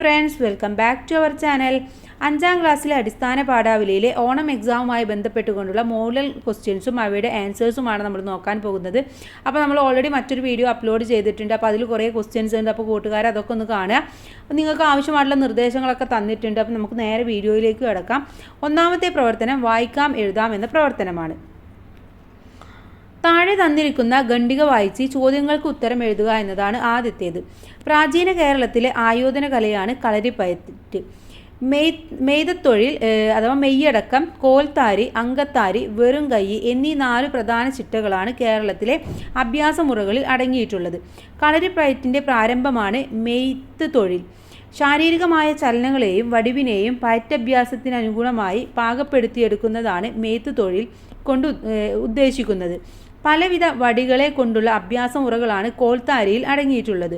Friends, welcome back to our channel. 5ാം ക്ലാസ്സിലെ അടിസ്ഥാന പാഠാവലിയിലെ ഓണം എക്സാമുമായി ബന്ധപ്പെട്ടുകൊണ്ടുള്ള മോഡൽ ക്വസ്റ്റ്യൻസും അവയുടെ ആൻസേഴ്സുമാണ് നമ്മൾ നോക്കാൻ പോകുന്നത്. അപ്പോൾ നമ്മൾ ഓൾറെഡി മറ്റൊരു വീഡിയോ അപ്ലോഡ് ചെയ്തിട്ടുണ്ട്. അപ്പോൾ അതിൽ കുറേ ക്വസ്റ്റ്യൻസ് ഉണ്ട്. അപ്പോൾ കൂട്ടുകാർ അതൊക്കെ ഒന്ന് കാണുക. അപ്പോൾ നിങ്ങൾക്ക് ആവശ്യമായിട്ടുള്ള നിർദ്ദേശങ്ങളൊക്കെ തന്നിട്ടുണ്ട്. അപ്പോൾ നമുക്ക് നേരെ വീഡിയോയിലേക്ക് കിടക്കാം. ഒന്നാമത്തെ പ്രവർത്തനം വായിക്കാം എഴുതാം എന്ന പ്രവർത്തനമാണ്. താഴെ തന്നിരിക്കുന്ന ഖണ്ഡിക വായിച്ച് ചോദ്യങ്ങൾക്ക് ഉത്തരം എഴുതുക എന്നതാണ് ആദ്യത്തേത്. പ്രാചീന കേരളത്തിലെ ആയോധന കലയാണ് കളരിപ്പയറ്റ്. മെയ്തത്തൊഴിൽ അഥവാ മെയ്യടക്കം, കോൽത്താരി, അങ്കത്താരി, വെറും കൈ എന്നീ 4 പ്രധാന ചിട്ടകളാണ് കേരളത്തിലെ അഭ്യാസമുറകളിൽ അടങ്ങിയിട്ടുള്ളത്. കളരിപ്പയറ്റിൻ്റെ പ്രാരംഭമാണ് മെയ്ത്ത് തൊഴിൽ. ശാരീരികമായ ചലനങ്ങളെയും വടിവിനെയും പയറ്റഭ്യാസത്തിനനുഗുണമായി പാകപ്പെടുത്തിയെടുക്കുന്നതാണ് മെയ്ത്ത് തൊഴിൽ കൊണ്ട് ഉദ്ദേശിക്കുന്നത്. പലവിധ വടികളെ കൊണ്ടുള്ള അഭ്യാസമുറകളാണ് കോൽത്താരിയിൽ അടങ്ങിയിട്ടുള്ളത്.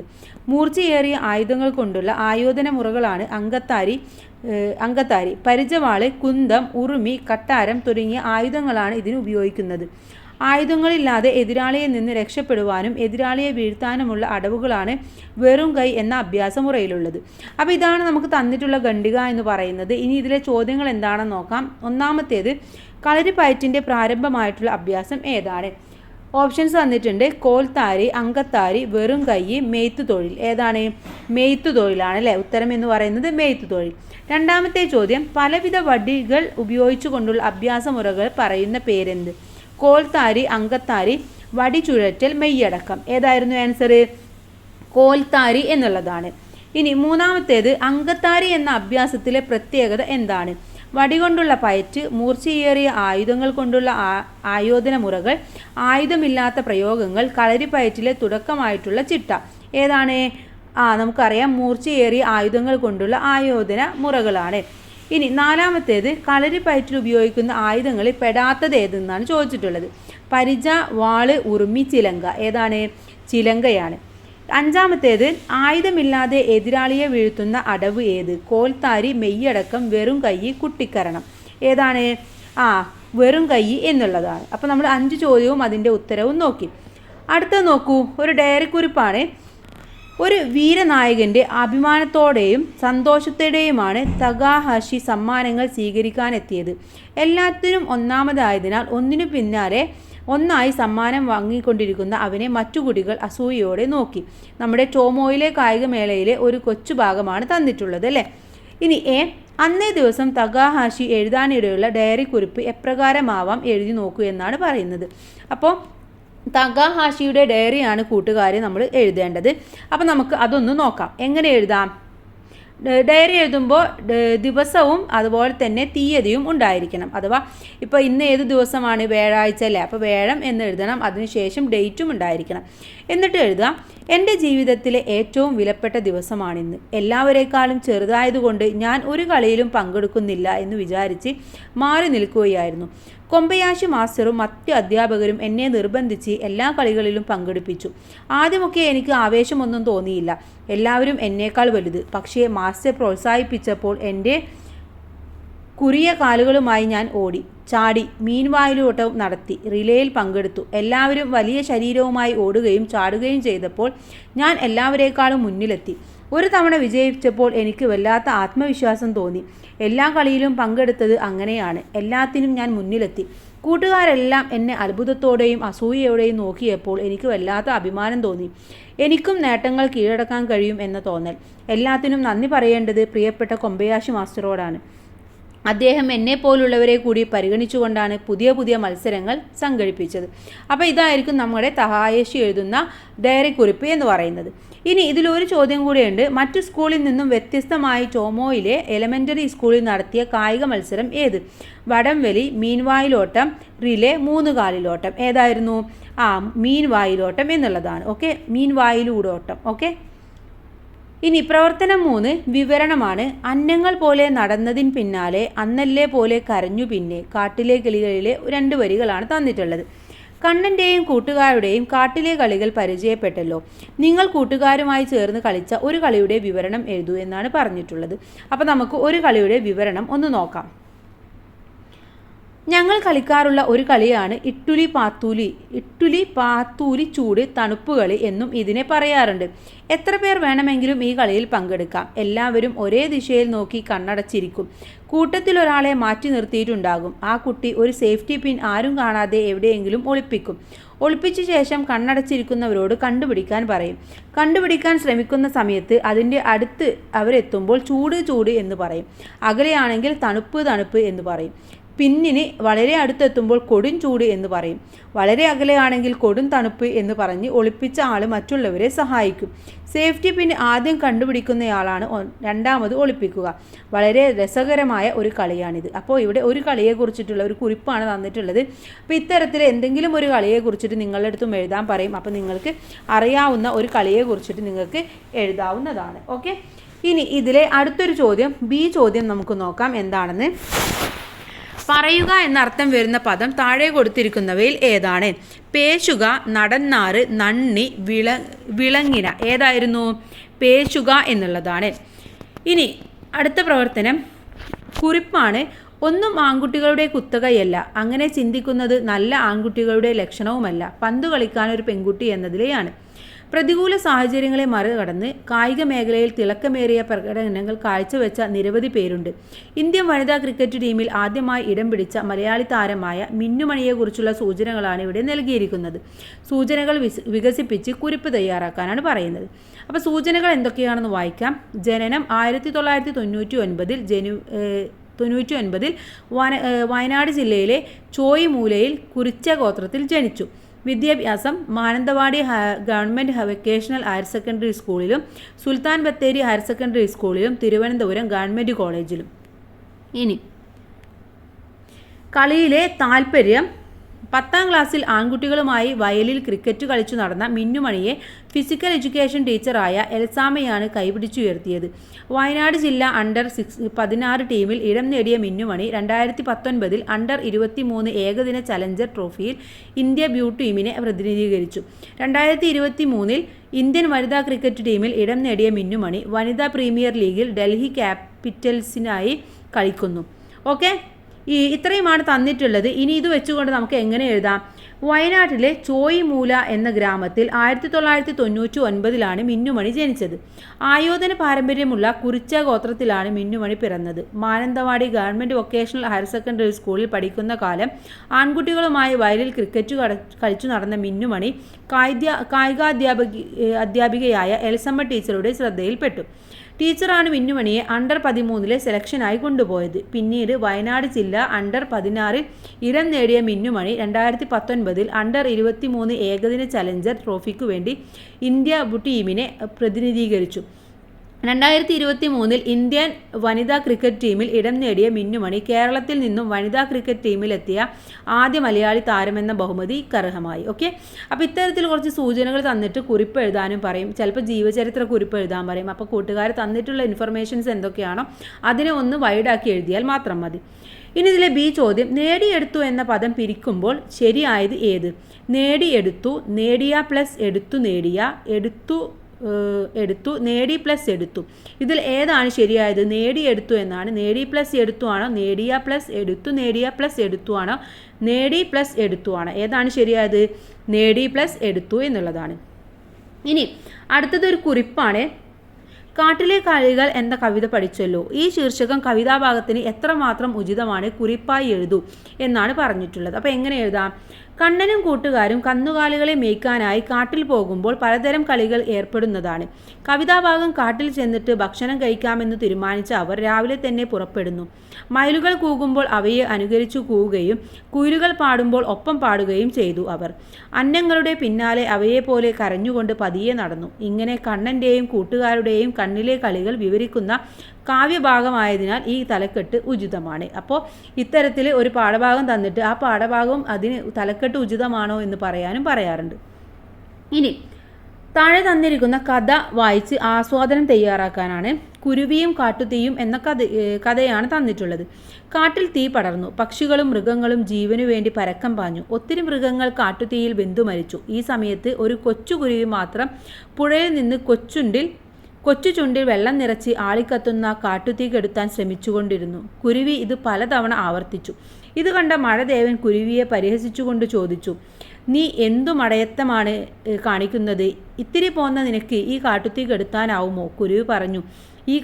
മൂർച്ചയേറിയ ആയുധങ്ങൾ കൊണ്ടുള്ള ആയോധന മുറകളാണ് അങ്കത്താരി. പരിചവാള്, കുന്തം, ഉറുമി, കട്ടാരം തുടങ്ങിയ ആയുധങ്ങളാണ് ഇതിന് ഉപയോഗിക്കുന്നത്. ആയുധങ്ങളില്ലാതെ എതിരാളിയിൽ നിന്ന് രക്ഷപ്പെടുവാനും എതിരാളിയെ വീഴ്ത്താനുമുള്ള അടവുകളാണ് വെറും കൈ എന്ന അഭ്യാസമുറയിലുള്ളത്. അപ്പോൾ ഇതാണ് നമുക്ക് തന്നിട്ടുള്ള ഖണ്ഡിക എന്ന് പറയുന്നത്. ഇനി ഇതിലെ ചോദ്യങ്ങൾ എന്താണെന്ന് നോക്കാം. ഒന്നാമത്തേത്, കളരിപ്പയറ്റിൻ്റെ പ്രാരംഭമായിട്ടുള്ള അഭ്യാസം ഏതാണ്? ഓപ്ഷൻസ് തന്നിട്ടുണ്ട്. കോൽത്താരി, അങ്കത്താരി, വെറും കൈ, മെയ്ത്ത് തൊഴിൽ. ഏതാണ്? മെയ്ത്ത് തൊഴിലാണ് അല്ലേ ഉത്തരം എന്ന് പറയുന്നത്. മെയ്ത്ത് തൊഴിൽ. രണ്ടാമത്തെ ചോദ്യം, പലവിധ വടികൾ ഉപയോഗിച്ചു കൊണ്ടുള്ള അഭ്യാസമുറകൾ പറയുന്ന പേരെന്ത്? കോൽത്താരി, അങ്കത്താരി, വടി ചുഴറ്റൽ, മെയ്യടക്കം. ഏതായിരുന്നു ആൻസർ? കോൽത്താരി എന്നുള്ളതാണ്. ഇനി മൂന്നാമത്തേത്, അങ്കത്താരി എന്ന അഭ്യാസത്തിലെ പ്രത്യേകത എന്താണ്? വടികൊണ്ടുള്ള പയറ്റ്, മൂർച്ചയേറിയ ആയുധങ്ങൾ കൊണ്ടുള്ള ആയോധന മുറകൾ, ആയുധമില്ലാത്ത പ്രയോഗങ്ങൾ, കളരിപ്പയറ്റിലെ തുടക്കമായിട്ടുള്ള ചിട്ട. ഏതാണ്? നമുക്കറിയാം, മൂർച്ചയേറിയ ആയുധങ്ങൾ കൊണ്ടുള്ള ആയോധന മുറകളാണ്. ഇനി നാലാമത്തേത്, കളരിപ്പയറ്റിൽ ഉപയോഗിക്കുന്ന ആയുധങ്ങളിൽ പെടാത്തത് ഏതെന്നാണ് ചോദിച്ചിട്ടുള്ളത്. പരിച, വാള്, ഉറുമി, ചിലങ്ക. ഏതാണ്? ചിലങ്കയാണ്. അഞ്ചാമത്തേത്, ആയുധമില്ലാതെ എതിരാളിയെ വീഴ്ത്തുന്ന അടവ് ഏത്? കോൽത്താരി, മെയ്യടക്കം, വെറും കൈ, കുട്ടിക്കരണം. ഏതാണ്? വെറും കൈ എന്നുള്ളതാണ്. അപ്പോൾ നമ്മൾ 5 ചോദ്യവും അതിൻ്റെ ഉത്തരവും നോക്കി. അടുത്തത് നോക്കൂ, ഒരു ഡയറി കുറിപ്പാണ്. ഒരു വീരനായകൻ്റെ അഭിമാനത്തോടെയും സന്തോഷത്തോടെയുമാണ് തകാഹാഷി സമ്മാനങ്ങൾ സ്വീകരിക്കാനെത്തിയത്. എല്ലാത്തിനും ഒന്നാമതായതിനാൽ ഒന്നിനു പിന്നാലെ ഒന്നായി സമ്മാനം വാങ്ങിക്കൊണ്ടിരിക്കുന്ന അവനെ മറ്റു കുട്ടികൾ അസൂയയോടെ നോക്കി. നമ്മുടെ ടോമോയിലെ കായികമേളയിലെ ഒരു കൊച്ചു ഭാഗമാണ് തന്നിട്ടുള്ളത് അല്ലേ. ഇനി അന്നേ ദിവസം തകാഹാഷി എഴുതാനിടയുള്ള ഡയറി കുറിപ്പ് എപ്രകാരമാവാം എഴുതി നോക്കൂ എന്നാണ് പറയുന്നത്. അപ്പോൾ തകാഹാഷിയുടെ ഡയറിയാണ് കൂട്ടുകാരെ നമ്മൾ എഴുതേണ്ടത്. അപ്പോൾ നമുക്ക് അതൊന്ന് നോക്കാം. എങ്ങനെ എഴുതാം? ഡയറി എഴുതുമ്പോൾ ദിവസവും അതുപോലെ തന്നെ തീയതിയും ഉണ്ടായിരിക്കണം. അഥവാ ഇപ്പോൾ ഇന്ന് ഏത് ദിവസമാണ്? വ്യാഴാഴ്ച അല്ലേ. അപ്പോൾ വ്യാഴം എന്ന് എഴുതണം. അതിനുശേഷം ഡേറ്റും ഉണ്ടായിരിക്കണം. എന്നിട്ട് എഴുതാം, എൻ്റെ ജീവിതത്തിലെ ഏറ്റവും വിലപ്പെട്ട ദിവസമാണിന്ന്. എല്ലാവരേക്കാളും ചെറുതായതുകൊണ്ട് ഞാൻ ഒരു കളിയിലും പങ്കെടുക്കുന്നില്ല എന്ന് വിചാരിച്ച് മാറി നിൽക്കുകയായിരുന്നു. കൊമ്പയാശി മാസ്റ്ററും മറ്റ് അധ്യാപകരും എന്നെ നിർബന്ധിച്ച് എല്ലാ കളികളിലും പങ്കെടുപ്പിച്ചു. ആദ്യമൊക്കെ എനിക്ക് ആവേശമൊന്നും തോന്നിയില്ല. എല്ലാവരും എന്നേക്കാൾ വലുത്. പക്ഷേ മാസ്റ്റർ പ്രോത്സാഹിപ്പിച്ചപ്പോൾ എൻ്റെ കുറിയ കാലുകളുമായി ഞാൻ ഓടി, ചാടി, മീൻവായിലോട്ടം നടത്തി, റിലേയിൽ പങ്കെടുത്തു. എല്ലാവരും വലിയ ശരീരവുമായി ഓടുകയും ചാടുകയും ചെയ്തപ്പോൾ ഞാൻ എല്ലാവരേക്കാളും മുന്നിലെത്തി. ഒരു തവണ വിജയിച്ചപ്പോൾ എനിക്ക് വല്ലാത്ത ആത്മവിശ്വാസം തോന്നി. എല്ലാ കളിയിലും പങ്കെടുത്തത് അങ്ങനെയാണ്. എല്ലാത്തിനും ഞാൻ മുന്നിലെത്തി. കൂട്ടുകാരെല്ലാം എന്നെ അത്ഭുതത്തോടെയും അസൂയയോടെയും നോക്കിയപ്പോൾ എനിക്ക് വല്ലാത്ത അഭിമാനം തോന്നി. എനിക്കും നേട്ടങ്ങൾ കീഴടക്കാൻ കഴിയും എന്ന തോന്നൽ. എല്ലാത്തിനും നന്ദി പറയേണ്ടത് പ്രിയപ്പെട്ട കൊമ്പയാശി മാസ്റ്ററോടാണ്. അദ്ദേഹം എന്നെപ്പോലുള്ളവരെ കൂടി പരിഗണിച്ചുകൊണ്ടാണ് പുതിയ പുതിയ മത്സരങ്ങൾ സംഘടിപ്പിച്ചത്. അപ്പോൾ ഇതായിരിക്കും നമ്മുടെ തകാഹാഷി എഴുതുന്ന ഡയറി കുറിപ്പ് എന്ന് പറയുന്നത്. ഇനി ഇതിലൊരു ചോദ്യം കൂടിയുണ്ട്. മറ്റു സ്കൂളിൽ നിന്നും വ്യത്യസ്തമായി ടോമോയിലെ എലമെൻ്ററി സ്കൂളിൽ നടത്തിയ കായിക മത്സരം ഏത്? വടംവലി, മീൻവായിലോട്ടം, റിലേ, 3 കാലിലോട്ടം. ഏതായിരുന്നു? മീൻവായിലോട്ടം എന്നുള്ളതാണ്. ഓക്കെ, മീൻവായിലൂടോട്ടം. ഓക്കെ. ഇനി പ്രവർത്തനം 3 വിവരണമാണ്. അന്നങ്ങൾ പോലെ നടന്നതിന് പിന്നാലെ അന്നല്ലേ പോലെ കരഞ്ഞു പിന്നെ. കാട്ടിലെ കിളികളിലെ 2 വരികളാണ് തന്നിട്ടുള്ളത്. കണ്ണൻ്റെയും കൂട്ടുകാരുടെയും കാട്ടിലെ കളികൾ പരിചയപ്പെട്ടല്ലോ. നിങ്ങൾ കൂട്ടുകാരുമായി ചേർന്ന് കളിച്ച ഒരു കളിയുടെ വിവരണം എഴുതൂ എന്നാണ് പറഞ്ഞിട്ടുള്ളത്. അപ്പോൾ നമുക്ക് ഒരു കളിയുടെ വിവരണം ഒന്ന് നോക്കാം. ഞങ്ങൾ കളിക്കാറുള്ള ഒരു കളിയാണ് ഇട്ടുലി പാത്തൂലി ചൂട് തണുപ്പ് കളി എന്നും ഇതിനെ പറയാറുണ്ട്. എത്ര പേർ വേണമെങ്കിലും ഈ കളിയിൽ പങ്കെടുക്കാം. എല്ലാവരും ഒരേ ദിശയിൽ നോക്കി കണ്ണടച്ചിരിക്കും. കൂട്ടത്തിൽ ഒരാളെ മാറ്റി നിർത്തിയിട്ടുണ്ടാകും. ആ കുട്ടി ഒരു സേഫ്റ്റി പിൻ ആരും കാണാതെ എവിടെയെങ്കിലും ഒളിപ്പിക്കും. ഒളിപ്പിച്ച ശേഷം കണ്ണടച്ചിരിക്കുന്നവരോട് കണ്ടുപിടിക്കാൻ പറയും. കണ്ടുപിടിക്കാൻ ശ്രമിക്കുന്ന സമയത്ത് അതിൻ്റെ അടുത്ത് അവരെത്തുമ്പോൾ ചൂട് ചൂട് എന്ന് പറയും. അകലെയാണെങ്കിൽ തണുപ്പ് തണുപ്പ് എന്ന് പറയും. പിന്നിന് വളരെ അടുത്തെത്തുമ്പോൾ കൊടും ചൂട് എന്ന് പറയും. വളരെ അകലെയാണെങ്കിൽ കൊടും തണുപ്പ് എന്ന് പറഞ്ഞ് ഒളിപ്പിച്ച ആൾ മറ്റുള്ളവരെ സഹായിക്കും. സേഫ്റ്റി പിൻ ആദ്യം കണ്ടുപിടിക്കുന്നയാളാണ് രണ്ടാമത് ഒളിപ്പിക്കുക. വളരെ രസകരമായ ഒരു കളിയാണിത്. അപ്പോൾ ഇവിടെ ഒരു കളിയെക്കുറിച്ചിട്ടുള്ള ഒരു കുറിപ്പാണ് തന്നിട്ടുള്ളത്. അപ്പോൾ ഇത്തരത്തിൽ എന്തെങ്കിലും ഒരു കളിയെക്കുറിച്ചിട്ട് നിങ്ങളുടെ അടുത്തും എഴുതാൻ പറയും. അപ്പോൾ നിങ്ങൾക്ക് അറിയാവുന്ന ഒരു കളിയെക്കുറിച്ചിട്ട് നിങ്ങൾക്ക് എഴുതാവുന്നതാണ്. ഓക്കെ, ഇനി ഇതിലെ അടുത്തൊരു ചോദ്യം, ബി ചോദ്യം നമുക്ക് നോക്കാം എന്താണെന്ന്. പറയുക എന്നർത്ഥം വരുന്ന പദം താഴെ കൊടുത്തിരിക്കുന്നവയിൽ ഏതാണ്? പേശുക, നടന്നാറ്, നന്ദി, വിളങ്ങിന. ഏതായിരുന്നു? പേശുക എന്നുള്ളതാണ്. ഇനി അടുത്ത പ്രവർത്തനം കുറിപ്പാണ്. ഒന്നും ആൺകുട്ടികളുടെ കുത്തകയല്ല. അങ്ങനെ ചിന്തിക്കുന്നത് നല്ല ആൺകുട്ടികളുടെ ലക്ഷണവുമല്ല. പന്തു കളിക്കാൻ ഒരു പെൺകുട്ടി എന്നതിലെയാണ്. പ്രതികൂല സാഹചര്യങ്ങളെ മറികടന്ന് കായിക മേഖലയിൽ തിളക്കമേറിയ പ്രകടനങ്ങൾ കാഴ്ചവെച്ച നിരവധി പേരുണ്ട്. ഇന്ത്യൻ വനിതാ ക്രിക്കറ്റ് ടീമിൽ ആദ്യമായി ഇടം പിടിച്ച മലയാളി താരമായ മിന്നുമണിയെക്കുറിച്ചുള്ള സൂചനകളാണ് ഇവിടെ നൽകിയിരിക്കുന്നത്. സൂചനകൾ വികസിപ്പിച്ച് കുറിപ്പ് തയ്യാറാക്കാനാണ് പറയുന്നത്. അപ്പോൾ സൂചനകൾ എന്തൊക്കെയാണെന്ന് വായിക്കാം. ജനനം 1999 വയനാട് ജില്ലയിലെ ചോയ്മൂലയിൽ കുറിച്ച ഗോത്രത്തിൽ ജനിച്ചു. വിദ്യാഭ്യാസം Mananthavady government vocational higher secondary സ്കൂളിലും സുൽത്താൻ ബത്തേരി ഹയർ സെക്കൻഡറി സ്കൂളിലും തിരുവനന്തപുരം ഗവൺമെൻറ് കോളേജിലും. ഇനി കളിയിലെ താൽപ്പര്യം. 10ാം ക്ലാസ്സിൽ ആൺകുട്ടികളുമായി വയലിൽ ക്രിക്കറ്റ് കളിച്ചു നടന്ന മിന്നുമണിയെ ഫിസിക്കൽ എഡ്യൂക്കേഷൻ ടീച്ചറായ എൽസാമയാണ് കൈപിടിച്ചുയർത്തിയത്. വയനാട് ജില്ല അണ്ടർ 16 ടീമിൽ ഇടം നേടിയ മിന്നുമണി 2019 അണ്ടർ 23 ഏകദിന ചലഞ്ചർ ട്രോഫിയിൽ ഇന്ത്യ ബ്യൂ ടീമിനെ പ്രതിനിധീകരിച്ചു. 2023 ഇന്ത്യൻ വനിതാ ക്രിക്കറ്റ് ടീമിൽ ഇടം നേടിയ മിന്നുമണി വനിതാ പ്രീമിയർ ലീഗിൽ ഡൽഹി ക്യാപിറ്റൽസിനായി കളിക്കുന്നു. ഓക്കെ, ഇത്രയുമാണ് തന്നിട്ടുള്ളത്. ഇനി ഇത് വെച്ചുകൊണ്ട് നമുക്ക് എങ്ങനെ എഴുതാം? വയനാട്ടിലെ ചോയ്മൂല എന്ന ഗ്രാമത്തിൽ 1999 മിന്നുമണി ജനിച്ചത്. ആയോധന പാരമ്പര്യമുള്ള കുറിച്ച ഗോത്രത്തിലാണ് മിന്നുമണി പിറന്നത്. Mananthavady government vocational higher secondary സ്കൂളിൽ പഠിക്കുന്ന കാലം ആൺകുട്ടികളുമായി വയലിൽ ക്രിക്കറ്റ് കളിച്ചു നടന്ന മിന്നുമണി അധ്യാപികയായ എൽസമ്മ ടീച്ചറുടെ ശ്രദ്ധയിൽപ്പെട്ടു. ടീച്ചറാണ് മിന്നുമണിയെ അണ്ടർ 13 സെലക്ഷനായി കൊണ്ടുപോയത്. പിന്നീട് വയനാട് ജില്ല അണ്ടർ 16 ഇടം നേടിയ മിന്നുമണി 2019 അണ്ടർ 23 ഏകദിന ചലഞ്ചർ ട്രോഫിക്കു വേണ്ടി ഇന്ത്യ ടീമിനെ പ്രതിനിധീകരിച്ചു. 2023 ഇന്ത്യൻ വനിതാ ക്രിക്കറ്റ് ടീമിൽ ഇടം നേടിയ മിന്നുമണി കേരളത്തിൽ നിന്നും വനിതാ ക്രിക്കറ്റ് ടീമിലെത്തിയ ആദ്യ മലയാളി താരമെന്ന ബഹുമതി അർഹമായി. ഓക്കെ, അപ്പോൾ ഇത്തരത്തിൽ കുറച്ച് സൂചനകൾ തന്നിട്ട് കുറിപ്പ് എഴുതാനും പറയും. ചിലപ്പോൾ ജീവചരിത്ര കുറിപ്പ് എഴുതാൻ പറയും. അപ്പോൾ കൂട്ടുകാർ തന്നിട്ടുള്ള ഇൻഫർമേഷൻസ് എന്തൊക്കെയാണോ അതിനെ ഒന്ന് വൈഡാക്കി എഴുതിയാൽ മാത്രം മതി. ഇനി ഇതിലെ ബി ചോദ്യം, നേടിയെടുത്തു എന്ന പദം പിരിക്കുമ്പോൾ ശരിയായത് ഏത്? നേടിയെടുത്തു, നേടിയ പ്ലസ് എടുത്തു നേടിയ, എടുത്തു നേടി പ്ലസ് എടുത്തു. ഇതിൽ ഏതാണ് ശരിയായത്? നേടിയെടുത്തു എന്നാണ്. നേടി പ്ലസ് എടുത്തു ആണോ? നേടിയ പ്ലസ് എടുത്തു നേടിയ പ്ലസ് എടുത്തു ആണോ? നേടി പ്ലസ് എടുത്തു ആണ്. ഏതാണ് ശരിയായത്? നേടി പ്ലസ് എടുത്തു എന്നുള്ളതാണ്. ഇനി അടുത്തതൊരു കുറിപ്പാണ്. കാട്ടിലെ കളികൾ എന്ന കവിത പഠിച്ചല്ലോ. ഈ ശീർഷകം കവിതാഭാഗത്തിന് എത്രമാത്രം ഉചിതമാണ്? കുറിപ്പായി എഴുതൂ എന്നാണ് പറഞ്ഞിട്ടുള്ളത്. അപ്പോൾ എങ്ങനെ എഴുതാം? കണ്ണനും കൂട്ടുകാരും കന്നുകാലികളെ മേയ്ക്കാനായി കാട്ടിൽ പോകുമ്പോൾ പലതരം കളികൾ ഏർപ്പെടുന്നതാണ്. കവിതാഭാഗം കാട്ടിൽ ചെന്നിട്ട് ഭക്ഷണം കഴിക്കാമെന്ന് തീരുമാനിച്ച അവർ രാവിലെ തന്നെ പുറപ്പെടുന്നു. മയിലുകൾ കൂകുമ്പോൾ അവയെ അനുകരിച്ചു കൂവുകയും കുയിലുകൾ പാടുമ്പോൾ ഒപ്പം പാടുകയും ചെയ്തു അവർ. അന്നങ്ങളുടെ പിന്നാലെ അവയെപ്പോലെ കരഞ്ഞുകൊണ്ട് പതിയെ നടന്നു. ഇങ്ങനെ കണ്ണൻ്റെയും കൂട്ടുകാരുടെയും കണ്ണിലെ കളികൾ വിവരിക്കുന്ന കാവ്യഭാഗമായതിനാൽ ഈ തലക്കെട്ട് ഉചിതമാണ്. അപ്പോൾ ഇത്തരത്തിൽ ഒരു പാഠഭാഗം തന്നിട്ട് ആ പാഠഭാഗം അതിന് തലക്കെട്ട് ഉചിതമാണോ എന്ന് പറയാറുണ്ട്. ഇനി താഴെ തന്നിരിക്കുന്ന കഥ വായിച്ച് ആസ്വാദനം തയ്യാറാക്കാനാണ്. കുരുവിയും കാട്ടുതീയും എന്ന കഥയാണ് തന്നിട്ടുള്ളത്. കാട്ടിൽ തീ പടർന്നു. പക്ഷികളും മൃഗങ്ങളും ജീവനു വേണ്ടി പരക്കം പാഞ്ഞു. ഒത്തിരി മൃഗങ്ങൾ കാട്ടുതീയിൽ വെന്തു മരിച്ചു. ഈ സമയത്ത് ഒരു കൊച്ചുകുരുവി മാത്രം പുഴയിൽ നിന്ന് കൊച്ചു ചുണ്ടിൽ വെള്ളം നിറച്ച് ആളിക്കത്തുന്ന കാട്ടുതീ കെടുത്താൻ ശ്രമിച്ചുകൊണ്ടിരുന്നു. കുരുവി ഇത് പലതവണ ആവർത്തിച്ചു. ഇത് കണ്ട മഴദേവൻ കുരുവിയെ പരിഹസിച്ചുകൊണ്ട് ചോദിച്ചു, നീ എന്തു മടയത്തമാണ് കാണിക്കുന്നത്? ഇത്തിരി പോന്ന നിനക്ക് ഈ കാട്ടുതീ കെടുത്താനാവുമോ? കുരുവി പറഞ്ഞു, ഈ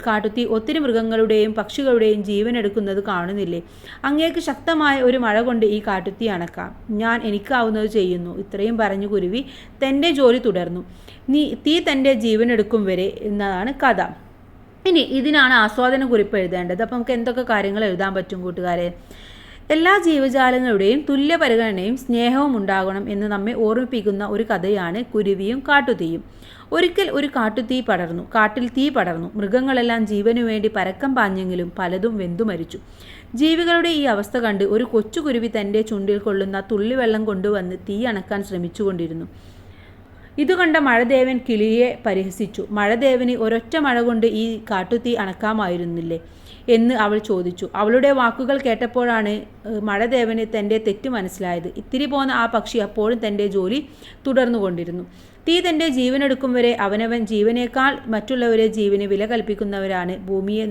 കാട്ടുതീ ഒത്തിരി മൃഗങ്ങളുടെയും പക്ഷികളുടെയും ജീവൻ എടുക്കുന്നത് കാണുന്നില്ലേ? അങ്ങേക്ക് ശക്തമായ ഒരു മഴ കൊണ്ട് ഈ കാട്ടുതീ അണക്കാം. ഞാൻ എനിക്കാവുന്നത് ചെയ്യുന്നു. ഇത്രയും പറഞ്ഞു കുരുവി തൻ്റെ ജോലി തുടർന്നു. തീ തൻ്റെ ജീവനെടുക്കും വരെ എന്നതാണ് കഥ. ഇനി ഇതിനാണ് ആസ്വാദന കുറിപ്പ് എഴുതേണ്ടത്. അപ്പം നമുക്ക് എന്തൊക്കെ കാര്യങ്ങൾ എഴുതാൻ പറ്റും കൂട്ടുകാരെ? എല്ലാ ജീവജാലങ്ങളുടെയും തുല്യ പരിഗണനയും സ്നേഹവും ഉണ്ടാകണം എന്ന് നമ്മെ ഓർമ്മിപ്പിക്കുന്ന ഒരു കഥയാണ് കുരുവിയും കാട്ടുതീയും. ഒരിക്കൽ ഒരു കാട്ടിൽ തീ പടർന്നു. മൃഗങ്ങളെല്ലാം ജീവനു വേണ്ടി പരക്കം പാഞ്ഞെങ്കിലും പലതും വെന്തു മരിച്ചു. ജീവികളുടെ ഈ അവസ്ഥ കണ്ട് ഒരു കൊച്ചു കുരുവി തൻ്റെ ചുണ്ടിൽ കൊള്ളുന്ന തുള്ളി വെള്ളം കൊണ്ടുവന്ന് തീ അണക്കാൻ ശ്രമിച്ചുകൊണ്ടിരുന്നു. ഇതുകണ്ട മഴദേവൻ കിളിയെ പരിഹസിച്ചു. മഴദേവന് ഒരൊറ്റ മഴ കൊണ്ട് ഈ കാട്ടുതീ അണക്കാമായിരുന്നില്ലേ എന്ന് അവൾ ചോദിച്ചു. അവളുടെ വാക്കുകൾ കേട്ടപ്പോഴാണ് മഴദേവന് തൻ്റെ തെറ്റ് മനസ്സിലായത്. ഇത്തിരി പോന്ന ആ പക്ഷി അപ്പോഴും തൻ്റെ ജോലി തുടർന്നുകൊണ്ടിരുന്നു. തീ തൻ്റെ ജീവനെടുക്കും വരെ അവനവൻ ജീവനേക്കാൾ മറ്റുള്ളവരെ ജീവന് വില കൽപ്പിക്കുന്നവരാണ് ഭൂമിയെ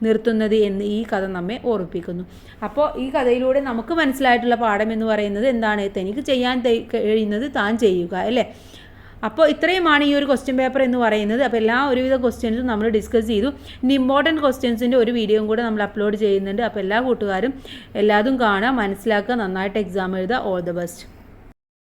നിർത്തുന്നത് എന്ന് ഈ കഥ നമ്മെ ഓർമ്മിപ്പിക്കുന്നു. അപ്പോൾ ഈ കഥയിലൂടെ നമുക്ക് മനസ്സിലായിട്ടുള്ള പാഠം എന്ന് പറയുന്നത് എന്താണ്? തനിക്ക് ചെയ്യാൻ കഴിയുന്നത് താൻ ചെയ്യുക, അല്ലേ? അപ്പോൾ ഇത്രയുമാണ് ഈ ഒരു ക്വസ്റ്റ്യൻ പേപ്പർ എന്ന് പറയുന്നത്. അപ്പോൾ ഒരുവിധ ക്വസ്റ്റ്യൻസും നമ്മൾ ഡിസ്കസ് ചെയ്തു. ഇനി ഇമ്പോർട്ടൻറ്റ് ക്വസ്റ്റ്യൻസിൻ്റെ ഒരു വീഡിയോയും കൂടെ നമ്മൾ അപ്ലോഡ് ചെയ്യുന്നുണ്ട്. അപ്പോൾ എല്ലാ കൂട്ടുകാരും എല്ലാതും കാണുക, മനസ്സിലാക്കുക, നന്നായിട്ട് എക്സാം എഴുതുക. All the best.